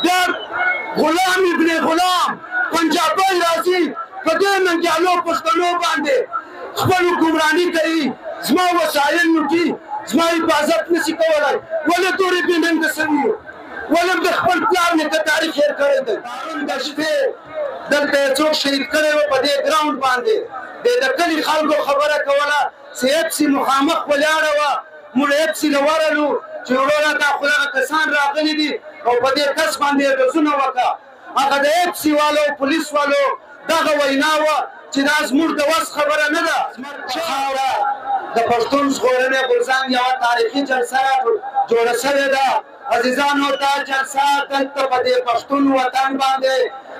بیا غلام ابن غلام پنجابی راځي په دې ننګیالو پښتنو باندې خپل حکمراني کوي زما وسایل لوټي زما حفاظت نشي کولی ولې تورې بې ننګه سوي یو ولې د خپل پلار نیکه تاریخ هېر کړی دی پرون د شپې دلته یې څوک شهید کړی و په دې ګراونډ باندې د کلي خلکو خبره کوله چې اپسي مخامخ ولاړه وه موږ اپسي له ورلو چې وروره دا خو دغه کسان راغلي دي او په دې کس باندې یې ډزونه وکړه هغه د اپسي والو پولیس والو دغه وینا وه چې دا زموږ د وس خبره نه ده خاوره د پښتون ژغورنې غورځنګ یوه تاریخي جلسه جوړه شوې ده عزیزانو دا جلسه دلته په دې پښتون وطن باندې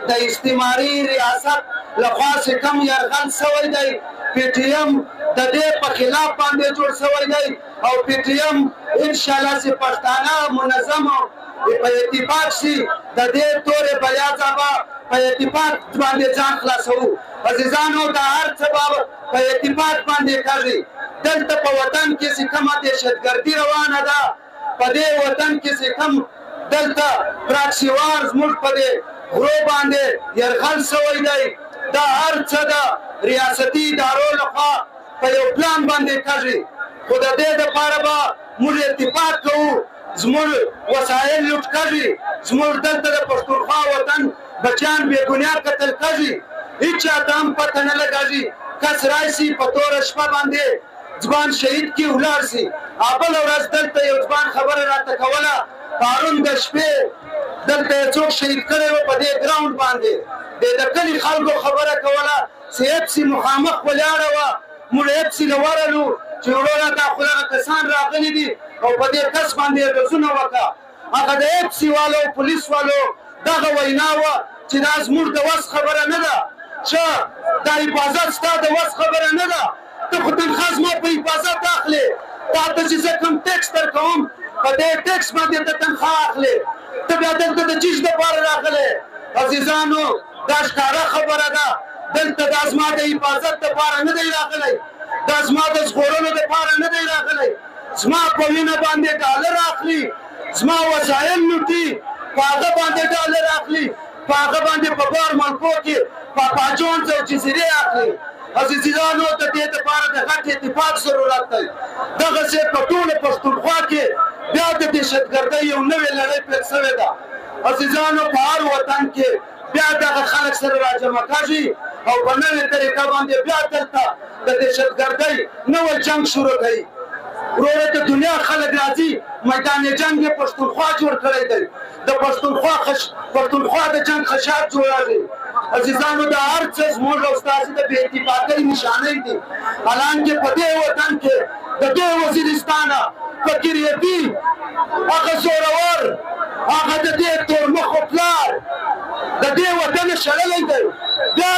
د استعماري ریاست لخوا چې کوم یرغل شوی دی پی ټي ایم د دې په خلاف باندې جوړ شوی دی او پی ټي ایم انشاءالله چې پښتانه منظم په اتفاق شي د دې تورې بیا ځبه په اتفاق باندې ځان خلاصوو عزیزانو دا هر څه به په اتفاق باندې کېږي دلته په وطن کې چې کومه دهشتګردي روانه ده په دې وطن کې چې کوم دلته پراکسیوار زموږ په دې غرو باندې یرغل شوی دی دا هر څه د ریاستي ادارو لخوا په یو پلان باندې کېږي خو د دې دپاره به موږ اتفاق کوو زموږ وسایل لوټ کېږي زموږ دلته د پښتونخوا وطن بچیان بې ګناه قتل کېږي هېچا ته هم پته نه لګېږي کس راشي په توره شپه باندې ځوان شهید کې ولاړ شي بله ورځ دلته یو ځوان خبره راته کوله پرون د شپې دلته یې څوک شهید کړی و په دې ګراونډ باندې د کلي خلکو خبره کوله چې اپسي مخامخ ولاړه وه موږ اپسي له ورلو چې وروره دا خو دغه کسان راغلي دي او په دې کس باندې یې ډزونه وکړه هغه د اپسي والو پولیس والو دغه وینا وه چې دا زموږ د وس خبره نه ده ښه دا حفاظت ستا د وس خبره نه ده ته خو تنخوا زما په حفاظت اخلې تا ته چې زه کوم ټکس درکوم په دې ټکس باندې ته تنخوا اخلې ته بیا دلته د چیز دپاره راغلی عزیزانو دا ښکاره خبره ده دلته دا زما د حفاظت دپاره نه دی راغلی دا زما د ژغورلو دپاره نه دی راغلی زما په وینه باندې ډالر اخلي زما وسایل لوټي په هغه باندې ډالر اخلي په هغه باندې په بار ملکو کې پاپاجونز او جزیرې اخلي عزیزانو د دې دپاره د غټ اتفاق ضرورت دی دغسې په ټوله پښتونخوا کې بیا د دهشتګردۍ یو نوې لړۍ پیل شوې ده عزیزانو په هر وطن کې بیا دغه خلک سره راجمع کېږي او په نوې طریقه باندې بیا دلته د دهشتګردۍ نوی جنګ شروع کوي وروره د دنیا خلک راځي میدان جنګ یې پښتونخوا جوړ کړی دی د پښتونخوا د جنګ خشاک جوړېږي عزیزانو دا هر څه زموږ او ستاسې د بې اتفاقۍ نشانۍ دي حالانکې په دې وطن کې د دې وزیرستانه فقیر یتي هغه زورور هغه د دې تورمخو پلار د دې وطن شړلی دی بیا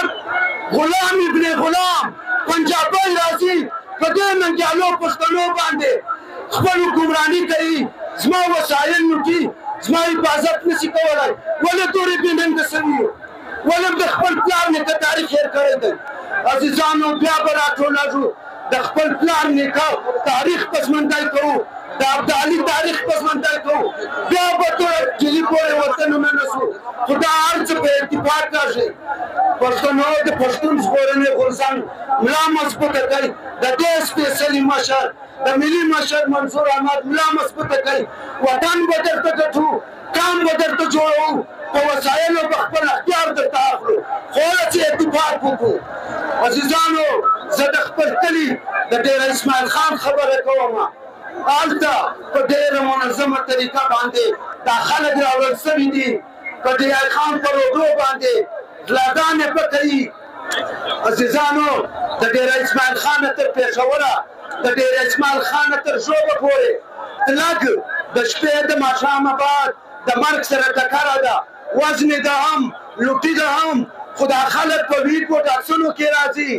غلام ابن غلام پنجابی راځي په دې ننګیالو پښتنو باندې خپل حکمراني کوي زما وسایل لوټي زما حفاظت نشي کولی ولې تورې بې ننګه سوي یو ولې د خپل پلار نیکه تاریخ هېر کړی دی عزیزانو بیا به راټولېږو د خپل پلار نیکه تاریخ پسمندی کوو د ابدالي تاریخ پسمندی کوو بیا به ټوله ډیلي پورې وطنونه نه شو خو دا هر څه په اتفاق کېږي پښتنو د پښتون ژغورنې غورځنګ ملا مضبوطه کوي د دې سپېڅلي مشر د ملي مشر منصور احمد ملا مضبوطه کوي وطن به درته ګټو کام به درته جوړوو په وسایلو به خپل اختیار درته اخلو خو هله چې اتفاق وکړو عزیزانو زه د خپل کلي د ډېر اسماعیل خان خبره کوم هلته په ډېره منظمه طریقه باندې دا خلک راوړل شوي دي په ډیای خان په روډو باندې غلاګانې به کوي عزیزانو د ډېر اسماعیل خان تر پېښوره د ډېر اسماعیل خان تر ژوبه پورې لږ د شپې د ماښامه بعد د مرګ سره ټکره ده وزن ده هم لوټي ده هم خو دا خلک په ویډ پروډکشنو کې راځي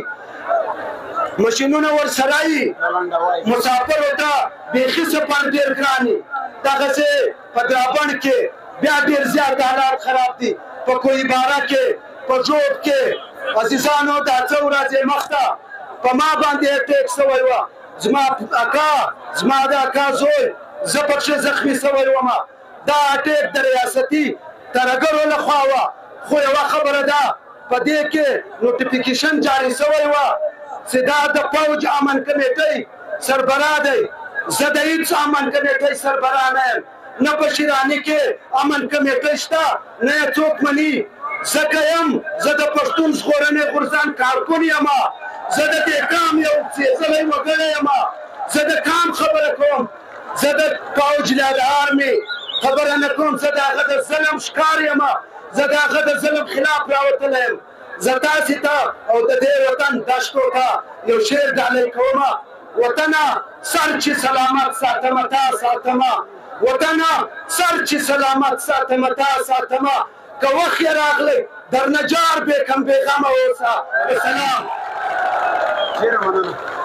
ماشینونه ورسره وي مسافرو ته بیخي سفر ډېر ګران وي دغسې په درابڼ کې بیا ډېر زیات حالات خراب دي په کوهیباره کې په جوب کې عزیزانو دا څه ورځې مخته په ما باندې اټیک شوی وه زما اکا زما د اکا زوی زه پکښې زخمي شوی وم دا اټیک د ریاستي ترهګرو لخوا وه خو یوه خبره ده په دې کې نوټیفیکیشن جاري شوی وه چې دا د فوج امن کمیټۍ سربراه دی زه د هېڅ امن کمیټۍ سربراه نه یم نه په شیراني کې امن کمیټۍ شته نه یې څوک مني ځکه یم زه د پښتون ژغورنې غورځنګ کارکون یم زه د دې قام یو څېزلی وګړی یم زه د قام خبره کوم زه د فوج له آرمي خبره نه کوم زه د هغه د ظلم ښکار یم زه د هغه د ظلم خلاف راوتلی یم زه تاسې ته او د دې وطن دشتو ته یو شعر ډالۍ کومه وطنه سر چې سلامت ساتمه تا ساتمه وطنه سر چې سلامت ساتمه تا ساتمه که وخت یې راغلی در نجار بیکم بېغمه اوسه سلام. ډېره مننه.